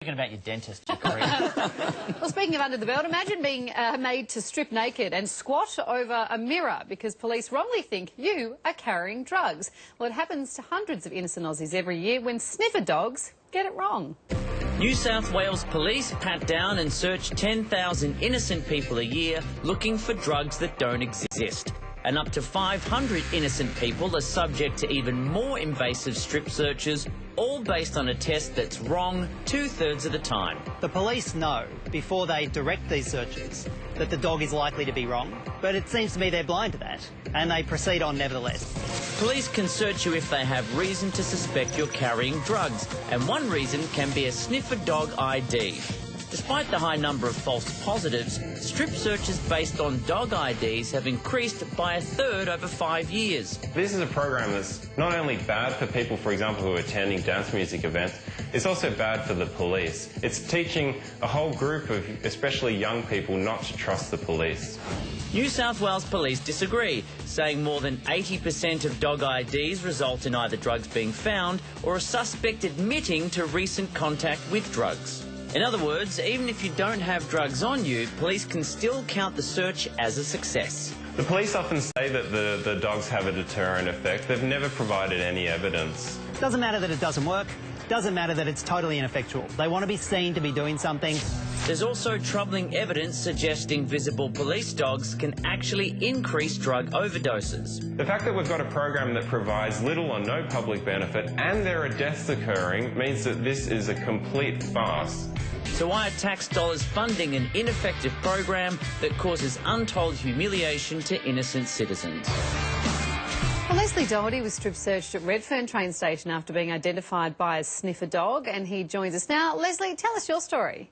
About your dentist career. Well, speaking of under the belt, imagine being made to strip naked and squat over a mirror because police wrongly think you are carrying drugs. Well, it happens to hundreds of innocent Aussies every year when sniffer dogs get it wrong. New South Wales police pat down and search 10,000 innocent people a year looking for drugs that don't exist. And up to 500 innocent people are subject to even more invasive strip searches, all based on a test that's wrong 2/3 of the time. The police know, before they direct these searches, that the dog is likely to be wrong, but it seems to me they're blind to that, and they proceed on nevertheless. Police can search you if they have reason to suspect you're carrying drugs, and one reason can be a sniffer dog ID. Despite the high number of false positives, strip searches based on dog IDs have increased by 1/3 over 5 years. This is a program that's not only bad for people, for example, who are attending dance music events, it's also bad for the police. It's teaching a whole group of, especially young people, not to trust the police. New South Wales Police disagree, saying more than 80% of dog IDs result in either drugs being found or a suspect admitting to recent contact with drugs. In other words, even if you don't have drugs on you, police can still count the search as a success. The police often say that the dogs have a deterrent effect. They've never provided any evidence. Doesn't matter that it doesn't work, doesn't matter that it's totally ineffectual. They want to be seen to be doing something. There's also troubling evidence suggesting visible police dogs can actually increase drug overdoses. The fact that we've got a program that provides little or no public benefit and there are deaths occurring means that this is a complete farce. So why are tax dollars funding an ineffective program that causes untold humiliation to innocent citizens? Well, Leslie Doherty was strip searched at Redfern train station after being identified by a sniffer dog, and he joins us now. Leslie, tell us your story.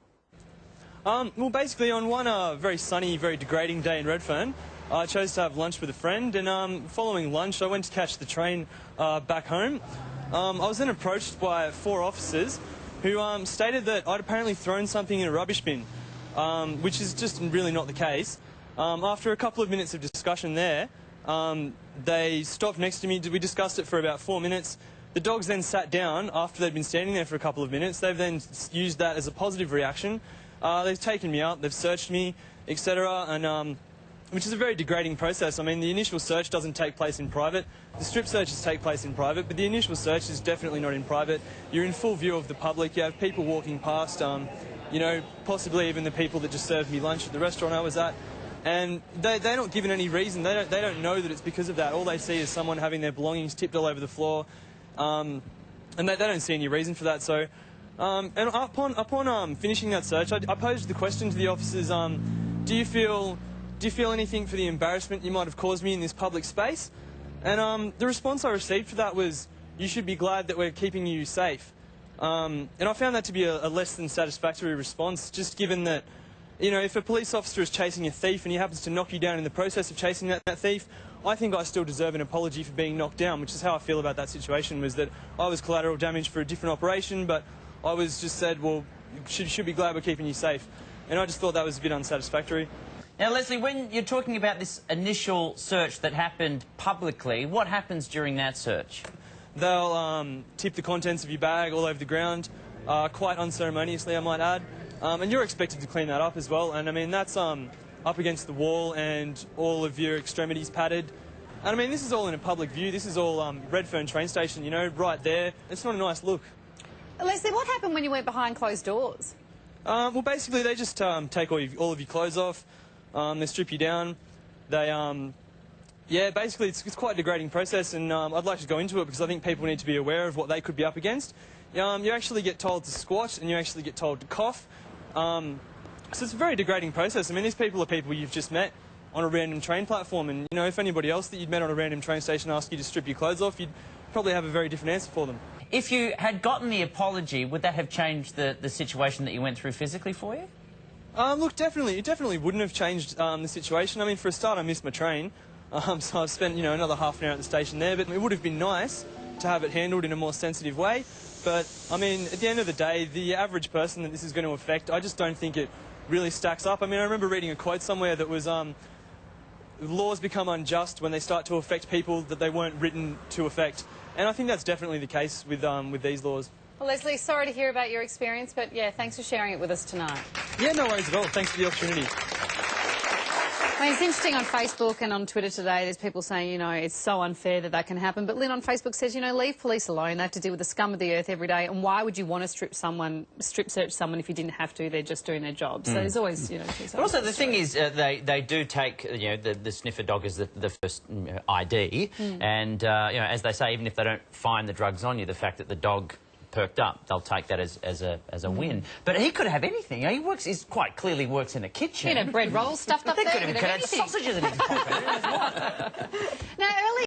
Well, basically, on one very sunny, very degrading day in Redfern, I chose to have lunch with a friend, and following lunch, I went to catch the train back home. I was then approached by 4 officers who stated that I'd apparently thrown something in a rubbish bin, which is just really not the case. After a couple of minutes of discussion there, they stopped next to me. We discussed it for about 4 minutes. The dogs then sat down after they'd been standing there for a couple of minutes. They've then used that as a positive reaction. They've taken me out, they've searched me, etc., and which is a very degrading process. I mean, the initial search doesn't take place in private. The strip searches take place in private, but the initial search is definitely not in private. You're in full view of the public. You have people walking past, you know, possibly even the people that just served me lunch at the restaurant I was at. And they're not given any reason. They don't know that it's because of that. All they see is someone having their belongings tipped all over the floor, and they don't see any reason for that. So, and upon finishing that search, I posed the question to the officers: do you feel anything for the embarrassment you might have caused me in this public space? And the response I received for that was, "You should be glad that we're keeping you safe." And I found that to be a less than satisfactory response, just given that, you know, if a police officer is chasing a thief and he happens to knock you down in the process of chasing that thief, I think I still deserve an apology for being knocked down, which is how I feel about that situation, was that I was collateral damage for a different operation, but I was just said, well, you should be glad we're keeping you safe. And I just thought that was a bit unsatisfactory. Now, Leslie, when you're talking about this initial search that happened publicly, what happens during that search? They'll tip the contents of your bag all over the ground, quite unceremoniously, I might add. And you're expected to clean that up as well. And I mean, that's up against the wall and all of your extremities padded. And I mean, this is all in a public view. This is all Redfern train station, you know, right there. It's not a nice look. Leslie, what happened when you went behind closed doors? Well, basically, they just take all of your clothes off. They strip you down. They, yeah, basically, it's quite a degrading process, and I'd like to go into it because I think people need to be aware of what they could be up against. You actually get told to squat, and you actually get told to cough. So it's a very degrading process. I mean, these people are people you've just met on a random train platform, and, you know, if anybody else that you'd met on a random train station asked you to strip your clothes off, you'd probably have a very different answer for them. If you had gotten the apology, would that have changed the situation that you went through physically for you? Look, definitely. It definitely wouldn't have changed the situation. I mean, for a start, I missed my train, so I've spent, you know, another half an hour at the station there, but it would have been nice to have it handled in a more sensitive way. But, I mean, at the end of the day, the average person that this is going to affect, I just don't think it really stacks up. I mean, I remember reading a quote somewhere that was, laws become unjust when they start to affect people that they weren't written to affect. And I think that's definitely the case with these laws. Well, Leslie, sorry to hear about your experience, but yeah, thanks for sharing it with us tonight. Yeah, no worries at all. Thanks for the opportunity. I mean, it's interesting on Facebook and on Twitter today, there's people saying, you know, it's so unfair that that can happen. But Lynn on Facebook says, you know, leave police alone. They have to deal with the scum of the earth every day. And why would you want to strip search someone if you didn't have to? They're just doing their job. So there's always, you know, two sides. But also the thing is, they do take, you know, the sniffer dog as the first ID. And, you know, as they say, even if they don't find the drugs on you, the fact that the dog perked up, they'll take that as a win. But he could have anything. You know, he's quite clearly works in a kitchen. You know, bread rolls stuffed up there. Could have sausages in his pocket. Now, early